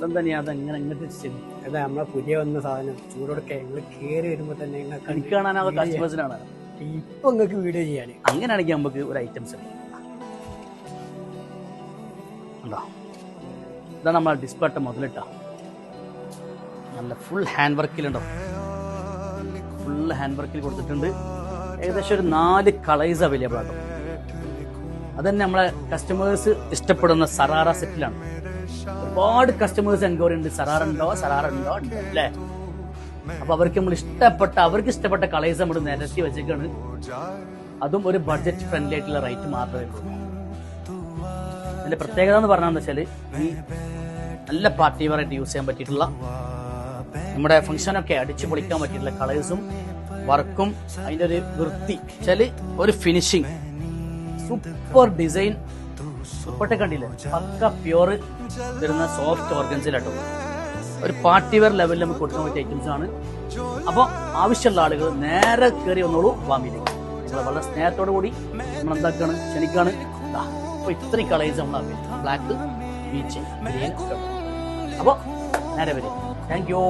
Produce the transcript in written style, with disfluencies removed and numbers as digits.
എന്താ നീ അതെങ്ങനെ ഇങ്ങോട്ട് ചെയ്തു? അതാ നമ്മളെ പുതിയ വന്ന സാധനം ചൂടോടൊക്കെ നിങ്ങൾ കയറി വരുമ്പോ തന്നെ എനിക്ക് കാണാനോ അതോ കസ്റ്റമേഴ്സിനാണ്? ഇപ്പൊ നിങ്ങൾക്ക് വീഡിയോ ചെയ്യാൻ അങ്ങനെയാണെങ്കിൽ നമുക്ക് ഒരു ഐറ്റംസ് ഉണ്ടോ. ഇതാണ് നമ്മളെ ഡിസ്പ്ലേ ഇട്ട മുതലിട്ട നല്ല ഫുൾ ഹാൻഡ് വർക്കിലുണ്ടോ, ഫുൾ ഹാൻഡ് വർക്കിൽ കൊടുത്തിട്ടുണ്ട്. ഏകദേശം ഒരു 4 കളേഴ്സ് അവൈലബിൾ ആട്ടോ. അതന്നെ നമ്മളെ കസ്റ്റമേഴ്സ് ഇഷ്ടപ്പെടുന്ന സറാറ സെറ്റിലാണ്. ഒരുപാട് കസ്റ്റമേഴ്സ് എൻക്വയറി ഉണ്ട്, സറാറ ഉണ്ടോ അല്ലേ. അപ്പൊ അവർക്ക് അവർക്ക് ഇഷ്ടപ്പെട്ട കളേഴ്സ് നമ്മൾ നിരത്തി വെച്ചേക്കാണ്. അതും ഒരു ബഡ്ജറ്റ് ഫ്രണ്ട്ലി ആയിട്ടുള്ള റേറ്റ് മാത്രമേ ഉള്ളൂ. ഇതിന്റെ പ്രത്യേകത എന്ന് പറഞ്ഞാന്ന് വെച്ചാല് ഈ നല്ല പാർട്ടി വെയർ ആയിട്ട് യൂസ് ചെയ്യാൻ പറ്റിയിട്ടുള്ള, നമ്മുടെ ഫംഗ്ഷനൊക്കെ അടിച്ചു പൊളിക്കാൻ പറ്റിയിട്ടുള്ള കളേഴ്സും വർക്കും അതിന്റെ ഒരു വൃത്തി വെച്ചാല് ഒരു ഫിനിഷിങ്, സൂപ്പർ ഡിസൈൻ, സൂപ്പർ കണ്ടില്ലേ, പക്ക പ്യൂർ വരുന്ന സോഫ്റ്റ് ഓർഗൻസിലാട്ടോ. ഒരു പാർട്ടി വെയർ ലെവലിൽ നമുക്ക് കൊടുക്കാൻ പറ്റിയ ഐറ്റംസ് ആണ്. അപ്പോൾ ആവശ്യമുള്ള ആളുകൾ നേരെ കയറി വന്നോളൂ വാമിയിലേക്ക്. വളരെ സ്നേഹത്തോടു കൂടി നമ്മൾ എന്താക്കാണ്, ക്ഷണിക്കാണ്. അപ്പോൾ ഇത്രയും കളേഴ്സ് നമ്മൾ ബ്ലാക്ക്, ബീച്ച്, ഗ്രീൻ ഒക്കെ. അപ്പോൾ നേരെ വരും. Thank you.